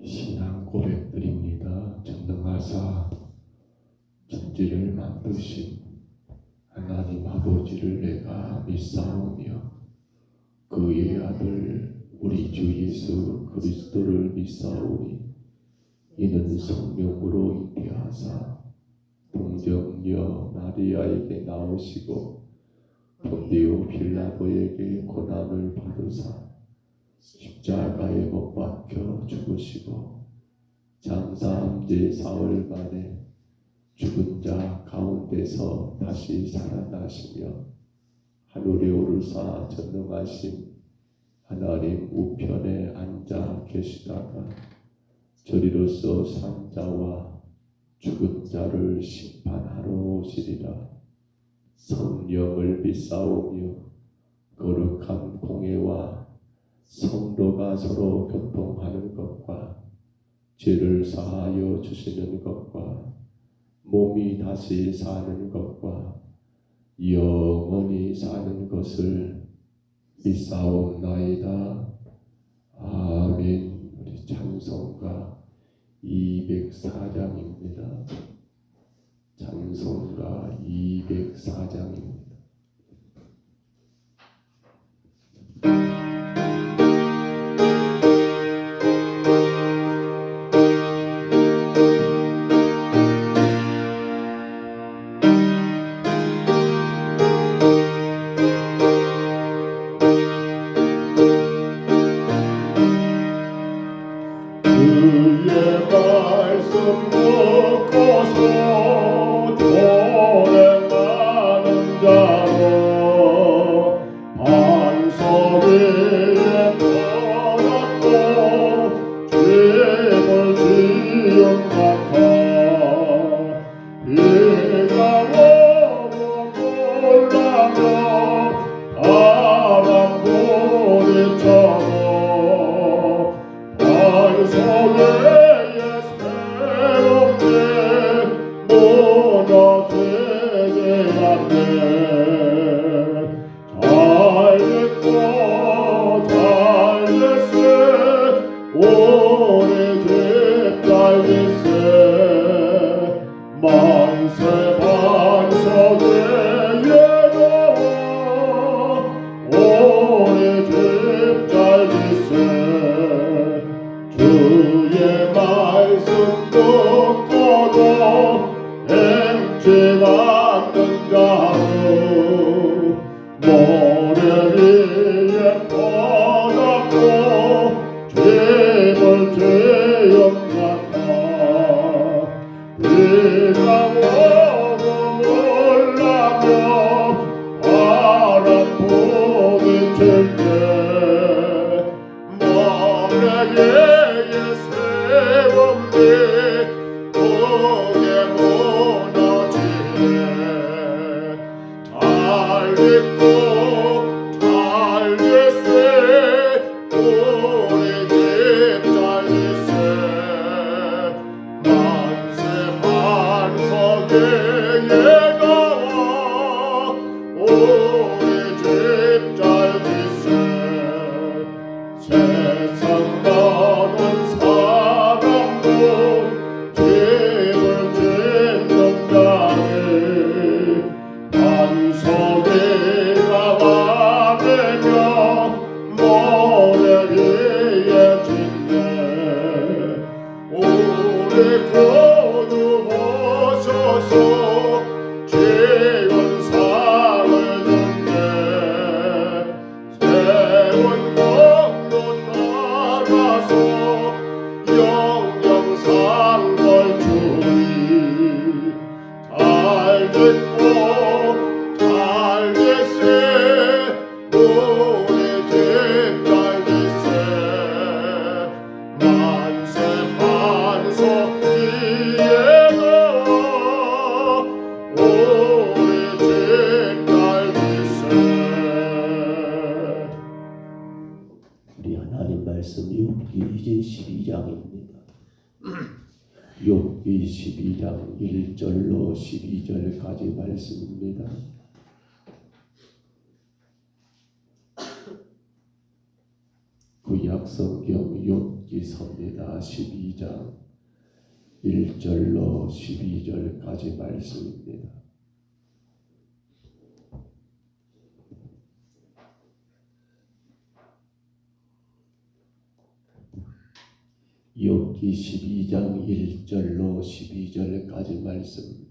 신앙 고백드립니다. 전능하사 천지를 만드신 하나님 아버지를 내가 믿사오며 그의 아들 우리 주 예수 그리스도를 믿사오니 이는 성령으로 잉태하사 동정녀 마리아에게 나오시고 본디오 빌라도에게 고난을 받으사 십자가에 못 박혀 죽으시고 장사한 지 사흘 만에 죽은 자 가운데서 다시 살아나시며 하늘에 오르사 전능하신 하나님 우편에 앉아 계시다가 저리로서 산 자와 죽은 자를 심판하러 오시리라. 성령을 믿사오며 거룩한 공회와 성도가 서로 교통하는 것과 죄를 사하여 주시는 것과 몸이 다시 사는 것과 영원히 사는 것을 믿사옵나이다. 아멘. 우리 찬송가 204장입니다. 찬송가 204장입니다. 그의 말씀 듣고서 도래하는 자로 반석 위에 떠났고 죄를 지은 같아 비가 오고 몰라며 바람 부딪혀도 반석에 새롭게 무너지지 않네. 잘됐고 잘됐세 우리 집 잘됐세 만세 반석에 예로워 우리 집 잘됐세 주의 말씀 듣고도 행치 않는 자는 모래 위에 퍼졌고 죄를 지은 같아 비가 오고 몰라며 바람 부딪힐 때 모래에 세웠네 고개 무너지네 달겠고 달겠세 우리 집 잘됐세 만세 반석에 예가와 우리 집 잘됐세 세상 많은 사람도 죄를 짓는 자를 반석에 가와내며 모래 위에 짓네 우리 거두어셔서 죄운 상을 줬네 세운 공로 따라서 영영상걸 주리 잘됐고 잘됐세 우리 집 잘됐세 만세 반석 위에 나와 우리 집 잘됐세. 우리 하나님 말씀 욥기 12장입니다. 욥기 12장 1절로 12절까지 말씀입니다. 구약 신약성경 욥기서입니다. 12장 1절로 12절까지 말씀입니다. 욥기 12장 1절로 12절까지 말씀,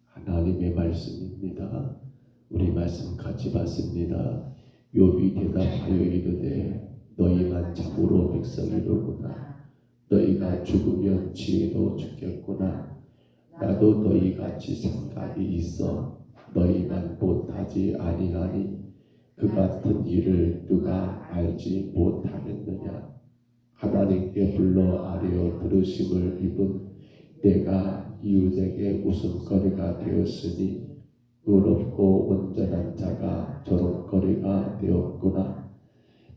하나님의 말씀입니다. 우리 말씀 같이 봤습니다. 욥이 대답하여 이르되 너희만 참으로 백성이로구나. 너희가 죽으면 지혜도 죽겠구나. 나도 너희같이 생각이 있어 너희만 못하지 아니하니 그 같은 일을 누가 알지 못하겠느냐. 하나님께 불러 아뢰어 들으심을 입은 내가 이웃에게 웃음거리가 되었으니 의롭고 온전한 자가 조롱거리가 되었구나.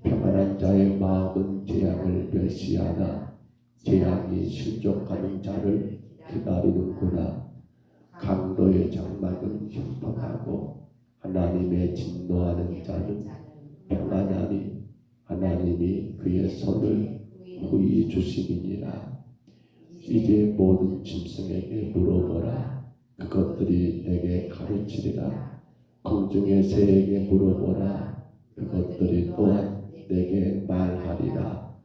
평안한 자의 마음은 재앙을 멸시하나 재앙이 실족하는 자를 기다리는구나. 강도의 장막은 형통하고 하나님의 진노하는 자는 평안하니 하나님이 그의 손을 후히 주심이니라. 이제 모든 짐승에게 물어보라. 그것들이 내게 가르치리라. 공중의 새에게 물어보라. 그것들이 또한 내게 말하리라.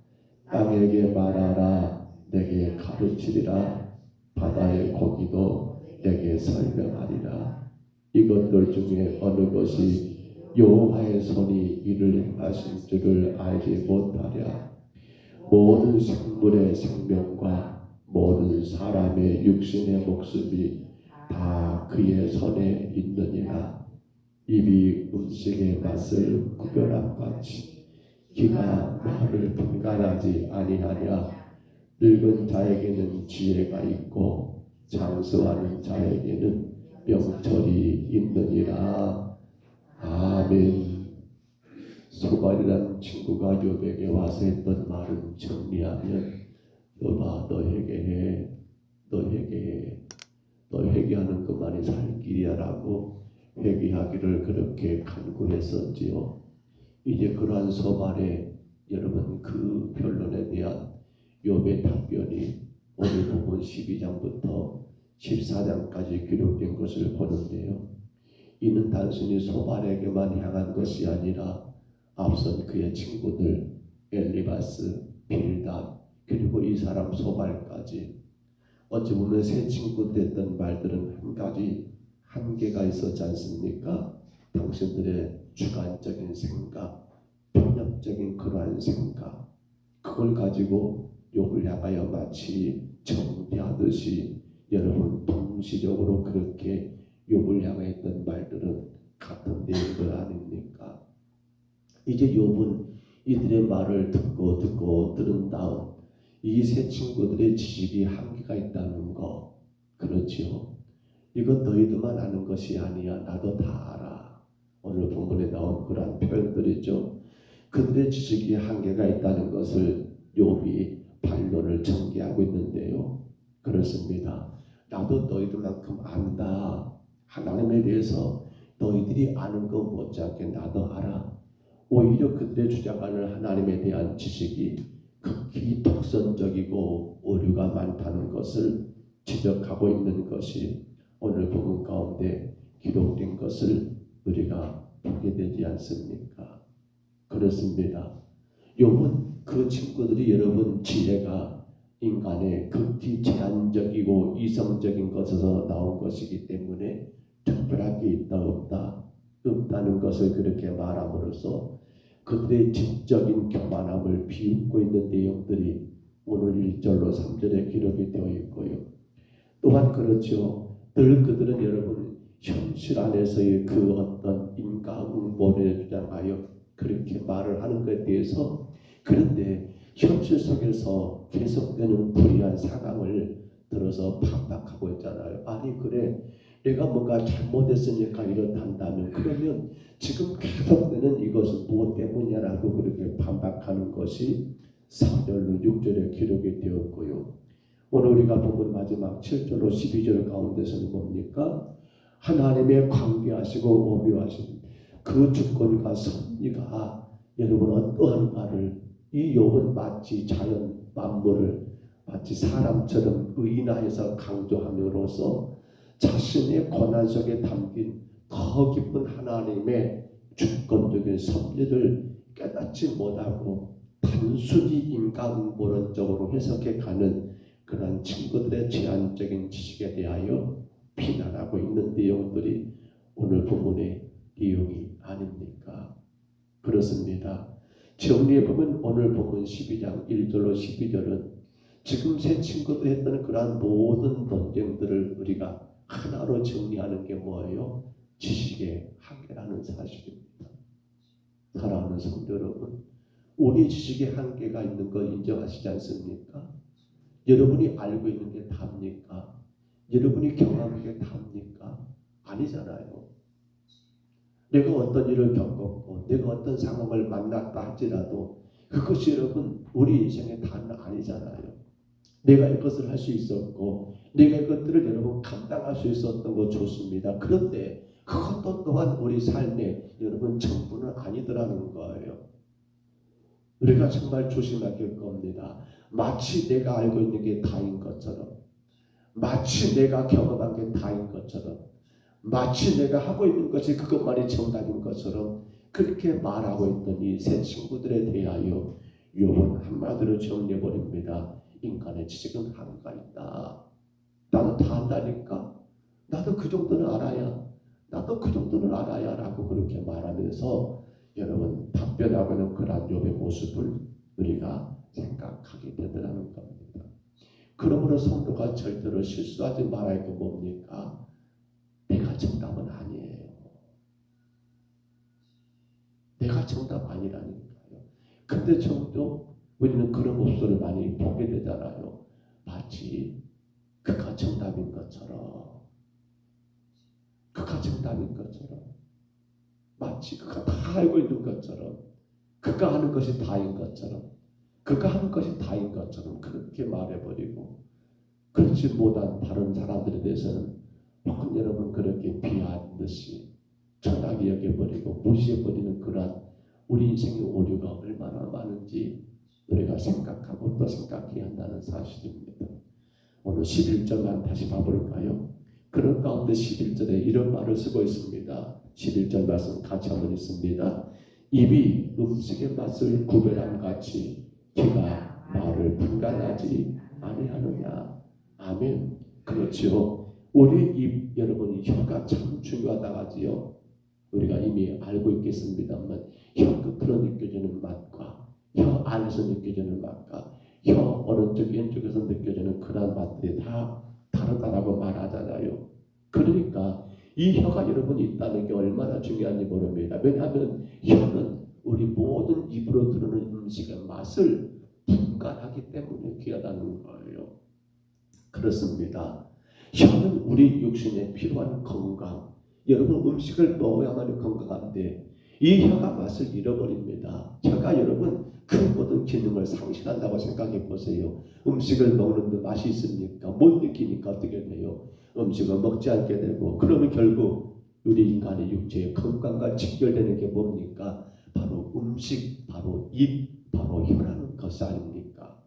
땅에게 말하라. 내게 가르치리라. 바다의 고기도 내게 설명하리라. 이것들 중에 어느 것이 여호와의 손이 이를 행하신 줄을 알지 못하랴. 모든 생물의 생명과 모든 사람의 육신의 목숨이 다 그의 손에 있느니라. 입이 음식의 맛을 구별함 같이 기가 말을 분간하지 아니하랴. 늙은 자에게는 지혜가 있고 장수하는 자에게는 명철이 있느니라. 아멘. 소발이라는 친구가 욥에게 와서 했던 말은 정리하면 욥아 너 회개하는 것만이 살 길이야라고 회개하기를 그렇게 간구했었지요. 이제 그러한 소발에 여러분 그 변론에 대한 욥의 답변이 오늘 본문 12장부터 14장까지 기록된 것을 보는데요. 이는 단순히 소발에게만 향한 것이 아니라 앞선 그의 친구들 엘리바스, 빌닷 그리고 이 사람 소발까지 어찌 보면 새 친구들 했던 말들은 한 가지 한계가 있었지 않습니까? 당신들의 주관적인 생각, 편협적인 그러한 생각 그걸 가지고 욥을 향하여 마치 정죄하듯이 여러분 동시적으로 그렇게 욥을 향하여 했던 말들은 같은 내용들 아닙니까? 이제 욥은 이들의 말을 듣고 들은 다음 이 세 친구들의 지식이 한계가 있다는 거 그렇지요. 이건 너희들만 아는 것이 아니야. 나도 다 알아. 오늘 본문에 나온 그런 표현들이죠. 그들의 지식이 한계가 있다는 것을 욥이 반론을 전개하고 있는데요. 그렇습니다. 나도 너희들만큼 안다. 하나님에 대해서 너희들이 아는 것 못지않게 나도 알아. 오히려 그들의 주장하는 하나님에 대한 지식이 극히 독선적이고 오류가 많다는 것을 지적하고 있는 것이 오늘 본문 가운데 기록된 것을 우리가 보게 되지 않습니까? 그렇습니다. 욥은 그 친구들이 여러분 지혜가 인간의 극히 제한적이고 이성적인 것에서 나온 것이기 때문에 특별한 게 있다 없다는 것을 그렇게 말함으로써 그들의 지적인 교만함을 비웃고 있는 내용들이 오늘 1절로 3절에 기록이 되어 있고요. 또한 그렇죠. 늘 그들은 여러분 현실 안에서의 그 어떤 인과응보를 주장하여 그렇게 말을 하는 것에 대해서 그런데 현실 속에서 계속되는 불의한 상황을 들어서 반박하고 있잖아요. 아니 그래 내가 뭔가 잘못했으니까 이렇단다면 그러면 지금 계속되는 이것은 무엇 때문이냐라고 그렇게 반박하는 것이 4절로 6절에 기록이 되었고요. 오늘 우리가 보면 마지막 7절로 12절 가운데서는 뭡니까? 하나님의 광대하시고 오묘하신 그 주권과 섭리가 여러분 어떠한가를 이 욥은 마치 자연 만물을 마치 사람처럼 의인화해서 강조함으로써 자신의 고난 속에 담긴 더 깊은 하나님의 주권적인 섭리를 깨닫지 못하고 단순히 인간론적으로 해석해 가는 그런 친구들의 제한적인 지식에 대하여 비난하고 있는 내용들이 오늘 본문의 내용이 아닙니까? 그렇습니다. 정리해 보면 오늘 본문 12장 1절로 12절은 지금 새 친구들 했던 그러한 모든 논쟁들을 우리가 하나로 정리하는 게 뭐예요? 지식의 한계라는 사실입니다. 사랑하는 성도 여러분, 우리 지식의 한계가 있는 걸 인정하시지 않습니까? 여러분이 알고 있는 게 답니까? 여러분이 경험한 게 답니까? 아니잖아요. 내가 어떤 일을 겪었고 내가 어떤 상황을 만났다 할지라도 그것이 여러분 우리 인생의 다는 아니잖아요. 내가 이것을 할 수 있었고 내가 이것들을 여러분 감당할 수 있었던 거 좋습니다. 그런데 그것도 또한 우리 삶의 여러분 전부는 아니더라는 거예요. 우리가 정말 조심해야 될 겁니다. 마치 내가 알고 있는 게 다인 것처럼, 마치 내가 경험한 게 다인 것처럼, 마치 내가 하고 있는 것이 그것만이 정답인 것처럼 그렇게 말하고 있던 이 새 친구들에 대하여 욥은 한마디로 정리해버립니다. 인간의 지식은 한계가 있다. 나도 다 안다니까. 나도 그 정도는 알아야. 나도 그 정도는 알아야 라고 그렇게 말하면서 여러분 답변하고는 그런 욥의 모습을 우리가 생각하게 되더라는 겁니다. 그러므로 성도가 절대로 실수하지 말아야 할 게 뭡니까? 내가 정답은 아니에요. 내가 정답 아니라니까요. 근데 종종 우리는 그런 모습을 많이 보게 되잖아요. 마치 그가 정답인 것처럼, 그가 정답인 것처럼, 마치 그가 다 알고 있는 것처럼, 그가 하는 것이 다인 것처럼, 그가 하는 것이 다인 것처럼 그렇게 말해버리고, 그렇지 못한 다른 사람들에 대해서는 혹은 여러분 그렇게 비하하는 듯이 천하게 여겨버리고 무시해버리는 그러한 우리 인생의 오류가 얼마나 많은지 우리가 생각하고 또 생각해야 한다는 사실입니다. 오늘 11절만 다시 봐볼까요? 그런 가운데 11절에 이런 말을 쓰고 있습니다. 11절 말씀 같이 한번 읽습니다. 입이 음식의 맛을 구별함같이 귀가 말을 분간하지 아니하느냐. 아멘. 그렇죠. 우리 입 여러분이 혀가 참 중요하다고 하지요. 우리가 이미 알고 있겠습니다만 혀 끝으로 느껴지는 맛과 혀 안에서 느껴지는 맛과 혀 오른쪽 왼쪽에서 느껴지는 그런 맛들이 다 다르다라고 말하잖아요. 그러니까 이 혀가 여러분이 있다는 게 얼마나 중요한지 모릅니다. 왜냐하면 혀는 우리 모든 입으로 들어오는 음식의 맛을 분간하기 때문에 귀하다는 거예요. 그렇습니다. 혀는 우리 육신에 필요한 건강, 여러분 음식을 먹어야만 건강한데 이 혀가 맛을 잃어버립니다. 혀가 여러분 그 모든 기능을 상실한다고 생각해 보세요. 음식을 먹는데 맛이 있습니까? 못 느끼니까 어떻게 돼요? 음식을 먹지 않게 되고 그러면 결국 우리 인간의 육체의 건강과 직결되는 게 뭡니까? 바로 음식, 바로 입, 바로 혀라는 것이 아닙니까?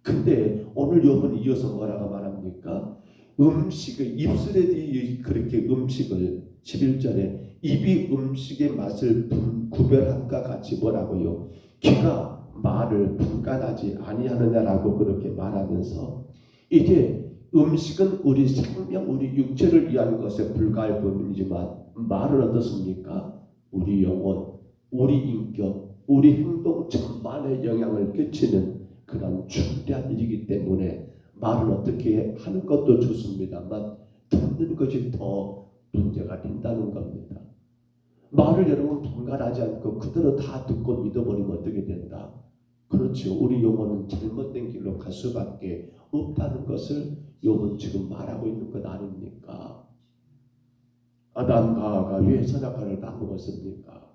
근데 오늘 욥은 이어서 뭐라고 말합니까? 음식을 입술에 그렇게 음식을 11절에 입이 음식의 맛을 구별함과 같이 뭐라고요? 귀가 말을 분간하지 아니하느냐라고 그렇게 말하면서 이게 음식은 우리 생명, 우리 육체를 위한 것에 불과할 뿐이지만 말은 어떻습니까? 우리 영혼, 우리 인격, 우리 행동 전반에 영향을 끼치는 그런 중대한 일이기 때문에 말은 어떻게 하는 것도 좋습니다만 듣는 것이 더 문제가 된다는 겁니다. 말을 여러분 분간하지 않고 그대로 다 듣고 믿어버리면 어떻게 된다? 그렇죠. 우리 영혼은 잘못된 길로 갈 수밖에 없다는 것을 욥은 지금 말하고 있는 것 아닙니까? 아담과 하와가 왜 선악과를 다 먹었습니까?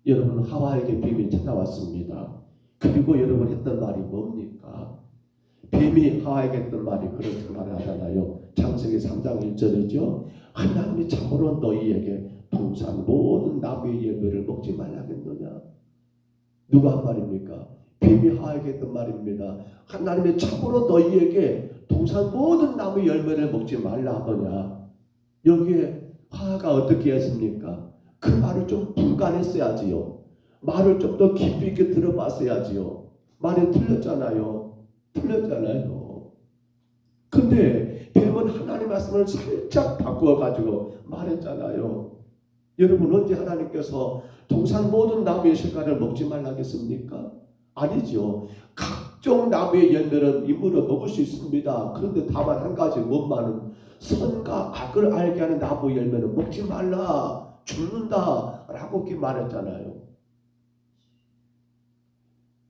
여러분 하와에게 뱀이 찾아왔습니다. 그리고 여러분 했던 말이 뭡니까? 뱀이 하와에게 했던 말이 그렇게 말하잖아요. 창세기 3장 1절이죠. 하나님이 참으로 너희에게 동산 모든 나무의 열매를 먹지 말라겠느냐. 누가 한 말입니까? 뱀이 하에게 했던 말입니다. 하나님의 참으로 너희에게 동산 모든 나무 열매를 먹지 말라 하더냐. 여기에 하가 어떻게 했습니까? 그 말을 좀 분간했어야지요. 말을 좀 더 깊이 있게 들어봤어야지요. 말이 틀렸잖아요. 근데 뱀은 하나님 말씀을 살짝 바꾸어가지고 말했잖아요. 여러분, 언제 하나님께서 동산 모든 나무의 실과를 먹지 말라겠습니까? 아니죠. 각종 나무의 열매는 입으로 먹을 수 있습니다. 그런데 다만 한 가지, 뭔가는 선과 악을 알게 하는 나무 열매는 먹지 말라, 죽는다 라고 이렇게 말했잖아요.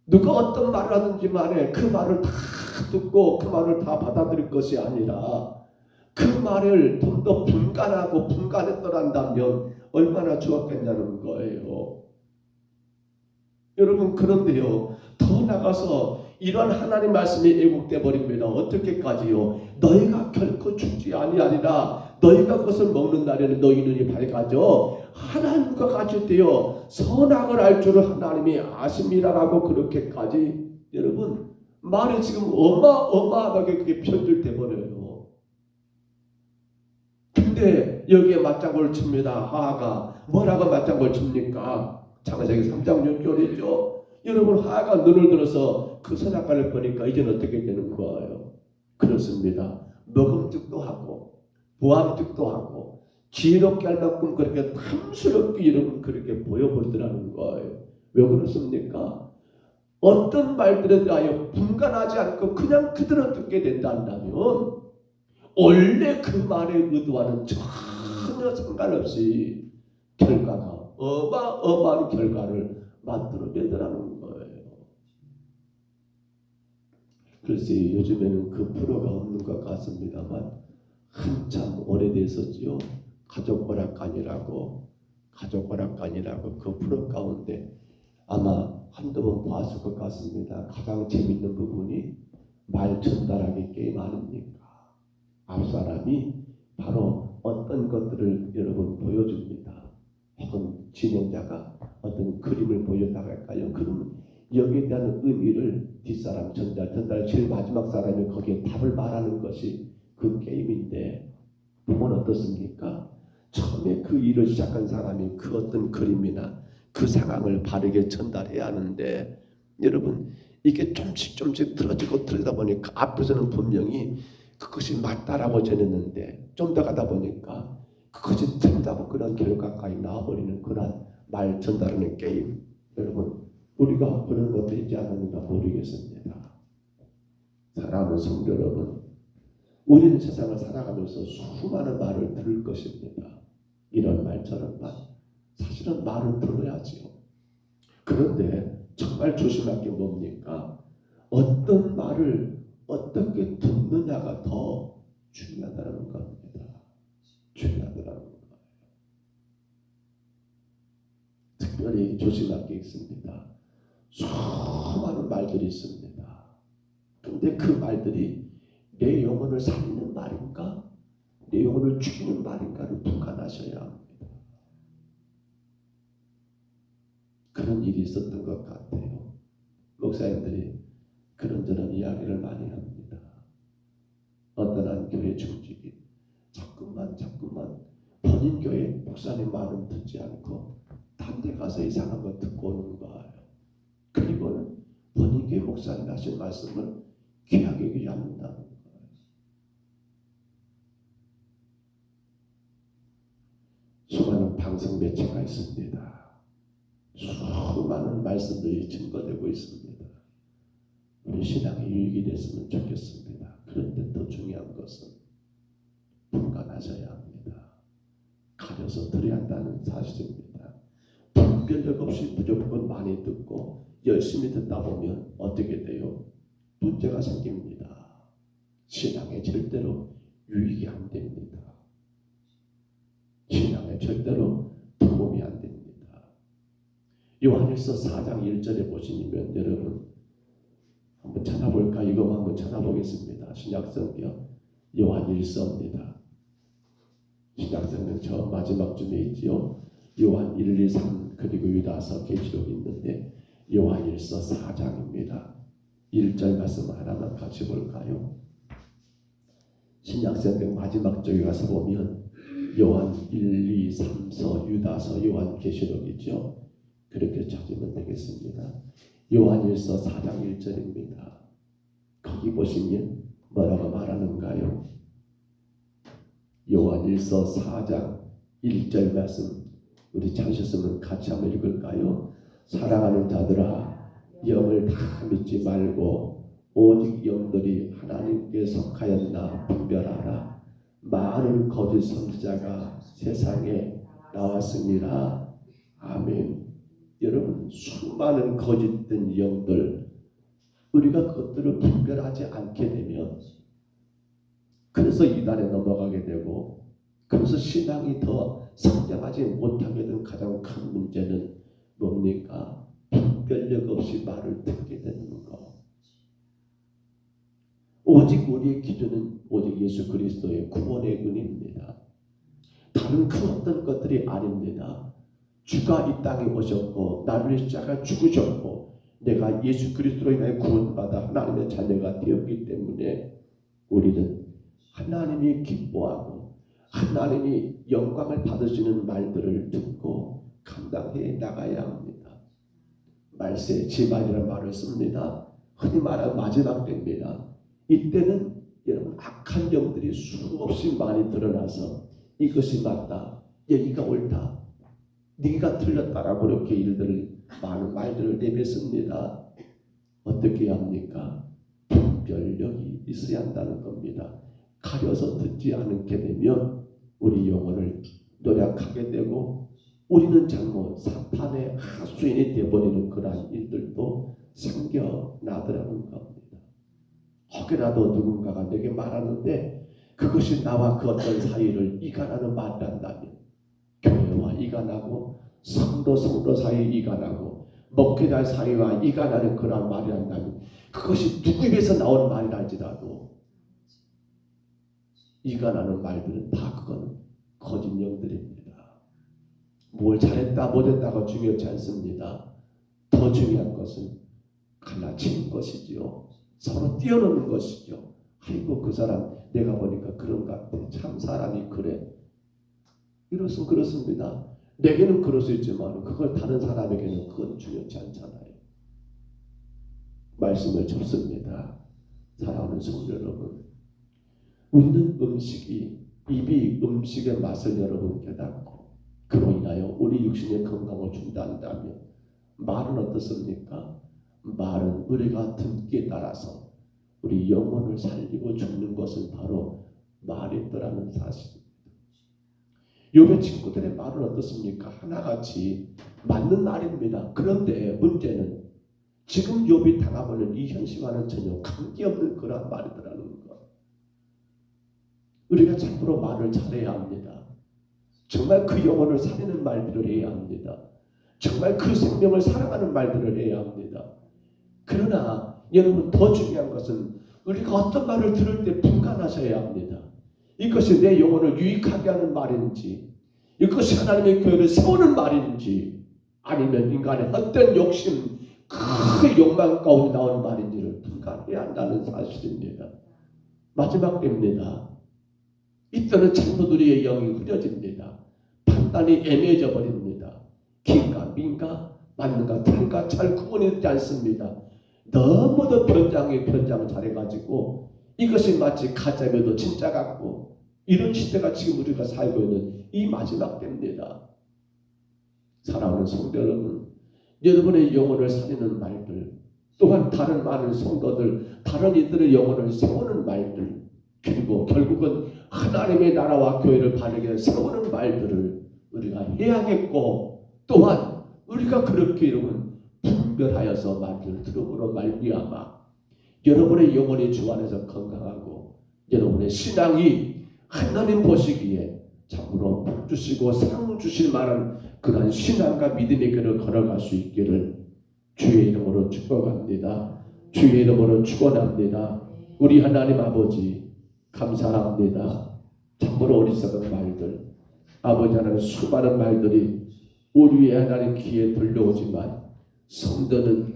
누가 어떤 말을 하든지 말해 그 말을 다 듣고 그 말을 다 받아들일 것이 아니라 그 말을 좀 더 분간하고 분간했더란다면 얼마나 좋았겠냐는 거예요. 여러분, 그런데요, 더 나가서 이런 하나님 말씀이 왜곡돼 버립니다. 어떻게까지요? 너희가 결코 죽지 아니하리라. 너희가 그것을 먹는 날에는 너희 눈이 밝아져 하나님과 같이 되어 선악을 알 줄을 하나님이 아심이라라고 그렇게까지, 여러분, 말이 지금 어마어마하게 그게 편들돼 버려요. 근데 여기에 맞장구를 칩니다. 하하가 뭐라고 맞장구를 칩니까? 창세기 3장 6절이죠. 여러분, 하하가 눈을 들어서 그 선악과를 보니까 이제는 어떻게 되는 거예요? 그렇습니다. 먹음직도 하고 보암직도 하고 지혜롭게 할 만큼 그렇게 탐스럽게 여러분 그렇게 보여버리더라는 거예요. 왜 그렇습니까? 어떤 말들에 대하여 분간하지 않고 그냥 그대로 듣게 된다면 원래 그 말의 의도와는 전혀 상관없이 결과가 어마어마한 결과를 만들어내더라는 거예요. 글쎄, 요즘에는 그 프로가 없는 것 같습니다만 한참 오래됐었지요. 가족 오락관이라고 그 프로 가운데 아마 한두 번 보았을 것 같습니다. 가장 재밌는 부분이 말 전달하기 게임 아닙니까? 앞사람이 바로 어떤 것들을 여러분 보여줍니다. 혹은 진행자가 어떤 그림을 보였다고 할까요? 그러면 여기에 대한 의미를 뒷사람 전달 제일 마지막 사람이 거기에 답을 말하는 것이 그 게임인데, 보면 어떻습니까? 처음에 그 일을 시작한 사람이 그 어떤 그림이나 그 상황을 바르게 전달해야 하는데, 여러분, 이게 좀씩 틀어지고 틀리다 보니까 앞에서는 분명히 그것이 맞다라고 전했는데 좀 더 가다 보니까 그것이 틀리다고 그런 결과까지 나와버리는 그런 말 전달하는 게임. 여러분, 우리가 그런 것도 있지 않는가 모르겠습니다. 사랑하는 성도 여러분, 우리는 세상을 살아가면서 수많은 말을 들을 것입니다. 이런 말 저런 말. 사실은 말을 들어야지요. 그런데 정말 조심할 게 뭡니까? 어떤 말을 어떻게 듣느냐가 더 중요하다는 겁니다. 중요하다는 거예요. 특별히 조심할 게 있습니다. 수많은 말들이 있습니다. 그런데 그 말들이 내 영혼을 살리는 말인가? 내 영혼을 죽이는 말인가를 분간하셔야 합니다. 그런 일이 있었던 것 같아요. 목사님들이 그런저런 이야기를 많이 합니다. 어떤 한 교회 중직이 자꾸만 본인 교회 목사님 말은 듣지 않고 딴 데 가서 이상한 거 듣고 오는 거예요. 그리고는 본인 교회 목사님 하신 말씀을 귀하게 여기지 않는다는 거예요. 수많은 방송 매체가 있습니다. 수많은 말씀들이 증거되고 있습니다. 우리 신앙의 유익이 됐으면 좋겠습니다. 그런데 더 중요한 것은 분간하셔야 합니다. 가려서 들어야 한다는 사실입니다. 분별력 없이 무조건 많이 듣고 열심히 듣다 보면 어떻게 돼요? 문제가 생깁니다. 신앙에 절대로 유익이 안 됩니다. 신앙에 절대로 도움이 안 됩니다. 요한일서 4장 1절에 보시면 여러분 한번 찾아볼까? 이것만 한번 찾아보겠습니다. 신약성경 요한일서입니다. 신약성경 저 마지막 쯤에 있지요. 요한 1, 2, 3 그리고 유다서 계시록이 있는데 요한일서 4장입니다. 1절 말씀 하나만 같이 볼까요? 신약성경 마지막 쪽에 가서 보면 요한 1, 2, 3서, 유다서, 요한계시록이죠. 그렇게 찾으면 되겠습니다. 요한일서 4장 1절입니다. 거기 보시면 뭐라고 말하는가요? 요한일서 4장 1절 말씀 우리 찾으셨으면 같이 한번 읽을까요? 사랑하는 자들아 영을 다 믿지 말고 오직 영들이 하나님께 속하였나 분별하라. 많은 거짓 선지자가 세상에 나왔습니다. 아멘. 여러분 수많은 거짓된 영들 우리가 그것들을 분별하지 않게 되면 그래서 이단에 넘어가게 되고 그래서 신앙이 더 성장하지 못하게 된 가장 큰 문제는 뭡니까? 분별력 없이 말을 듣게 되는 것. 오직 우리의 기준은 오직 예수 그리스도의 구원의 은혜입니다. 다른 그 어떤 것들이 아닙니다. 주가 이 땅에 오셨고 나를 위해 십자가 죽으셨고 내가 예수 그리스도로 인하여 구원받아 하나님의 자녀가 되었기 때문에 우리는 하나님이 기뻐하고 하나님이 영광을 받으시는 말들을 듣고 감당해 나가야 합니다. 말세 지만이라는 말을 씁니다. 흔히 말하는 마지막 때입니다. 이때는 여러분 악한 영들이 수없이 많이 드러나서 이것이 맞다, 여기가 옳다, 네가 틀렸다라고 이렇게 일들을 많은 말들을 내뱉습니다. 어떻게 합니까? 분별력이 있어야 한다는 겁니다. 가려서 듣지 않게 되면 우리 영혼을 노력하게 되고 우리는 잘못 사탄의 하수인이 되어버리는 그러한 일들도 생겨나더라는 겁니다. 혹여라도 누군가가 내게 말하는데 그것이 나와 그 어떤 사이를 이간하는 말을 한다면 교회와 이간하고 성도 사이 이간하고 목회자 사이와 이간하는 그러한 말이 한다면 그것이 누구 입에서 나오는 말이라 할지라도 이간하는 말들은 다 그건 거짓 영들입니다. 뭘 잘했다 못했다가 중요하지 않습니다. 더 중요한 것은 갈라치는 것이지요. 서로 뛰어노는 것이죠. 아이고 그 사람 내가 보니까 그런 것 같아. 참 사람이 그래. 이것은 그렇습니다. 내게는 그럴 수 있지만 그걸 다른 사람에게는 그건 중요치 않잖아요. 말씀을 접습니다. 사랑하는 성도 여러분, 우리는 입이 음식의 맛을 여러분 깨닫고 그로 인하여 우리 육신의 건강을 준다 한다면 말은 어떻습니까? 말은 우리가 듣기에 따라서 우리 영혼을 살리고 죽는 것은 바로 말이더라는 사실입니다. 욥의 친구들의 말은 어떻습니까? 하나같이 맞는 말입니다. 그런데 문제는 지금 욥이 당하고 있는 이 현실과는 전혀 관계없는 그런 말이더라는 것. 우리가 참으로 말을 잘해야 합니다. 정말 그 영혼을 살리는 말들을 해야 합니다. 정말 그 생명을 사랑하는 말들을 해야 합니다. 그러나 여러분 더 중요한 것은 우리가 어떤 말을 들을 때 분간하셔야 합니다. 이것이 내 영혼을 유익하게 하는 말인지 이것이 하나님의 교회를 세우는 말인지 아니면 인간의 헛된 욕심 그 욕망 가운데 나오는 말인지를 분간해야 한다는 사실입니다. 마지막 때입니다. 이때는 장로들의 영이 흐려집니다. 판단이 애매해져 버립니다. 긴가 민가 맞는가 틀린가 잘 구분이 되지 않습니다. 너무도 변장을 잘해가지고 이것이 마치 가짜면도 진짜 같고 이런 시대가 지금 우리가 살고 있는 이 마지막 때입니다. 사랑하는 성도 여러분, 여러분의 영혼을 살리는 말들 또한 다른 많은 성도들 다른 이들의 영혼을 세우는 말들 그리고 결국은 하나님의 나라와 교회를 바르게 세우는 말들을 우리가 해야겠고 또한 우리가 그렇게 여러분 분별하여서 말들을 들음으로 말미암아 여러분의 영혼이 주 안에서 건강하고 여러분의 신앙이 하나님 보시기에 참으로 복 주시고 상 주실 만한 그러한 신앙과 믿음의 길을 걸어갈 수 있기를 주의 이름으로 축복합니다. 주의 이름으로 축원합니다. 우리 하나님 아버지 감사합니다. 참으로 어리석은 말들 아버지 하나님 수많은 말들이 우리의 하나님 귀에 들려오지만 성도는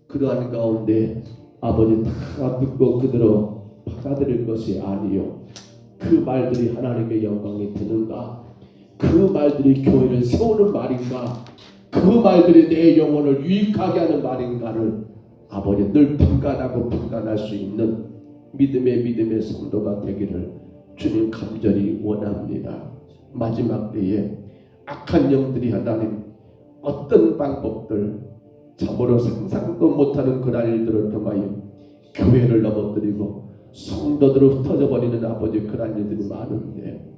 그러한 가운데 아버지 다 듣고 그대로 받아들일 것이 아니요. 그 말들이 하나님께 영광이 되는가? 그 말들이 교회를 세우는 말인가? 그 말들이 내 영혼을 유익하게 하는 말인가를 아버지 늘 분간하고 분간할 수 있는 믿음의 성도가 되기를 주님 간절히 원합니다. 마지막 때에 악한 영들이 하나님 어떤 방법들 참으로 상상도 못하는 그런 일들을 통하여 교회를 넘어뜨리고 성도들을 흩어져 버리는 아버지 그런 일들이 많은데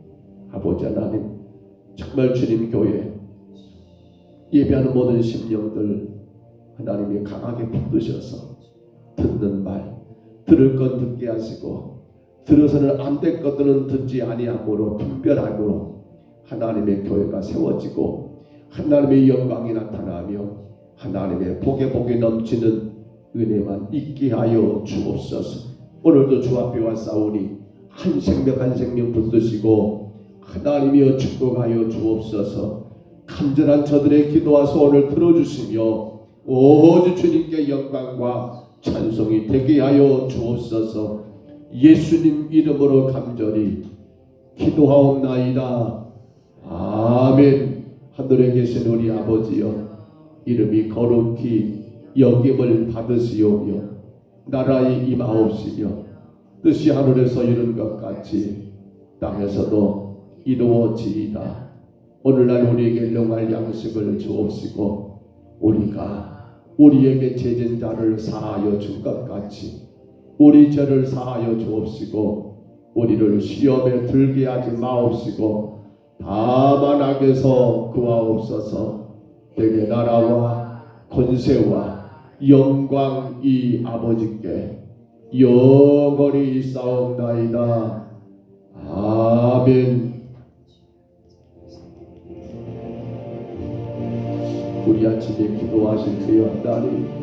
아버지 하나님 정말 주님 교회 예배하는 모든 심령들 하나님이 강하게 붙드셔서 듣는 말 들을 건 듣게 하시고 들어서는 안 될 것들은 듣지 아니함으로 분별함으로 하나님의 교회가 세워지고 하나님의 영광이 나타나며 하나님의 복에 넘치는 은혜만 있게 하여 주옵소서. 오늘도 주 앞에 와 싸우니 한 생명 붙드시고 하나님이여 축복하여 주옵소서. 간절한 저들의 기도와 소원을 들어주시며 오직 주님께 영광과 찬송이 되게 하여 주옵소서. 예수님 이름으로 간절히 기도하옵나이다. 아멘. 하늘에 계신 우리 아버지여 이름이 거룩히 여김을 받으시오며 나라의 임하옵시며 뜻이 하늘에서 이룬 것 같이 땅에서도 이루어지이다. 오늘날 우리에게 일용할 양식을 주옵시고 우리가 우리에게 죄진 자를 사하여 준 것 같이 우리 죄를 사하여 주옵시고 우리를 시험에 들게 하지 마옵시고 다만 악에서 구하옵소서. 내게 나라와 권세와 영광이 아버지께 영원히 있사옵나이다. 아멘. 우리 아침에 기도하실 때였다니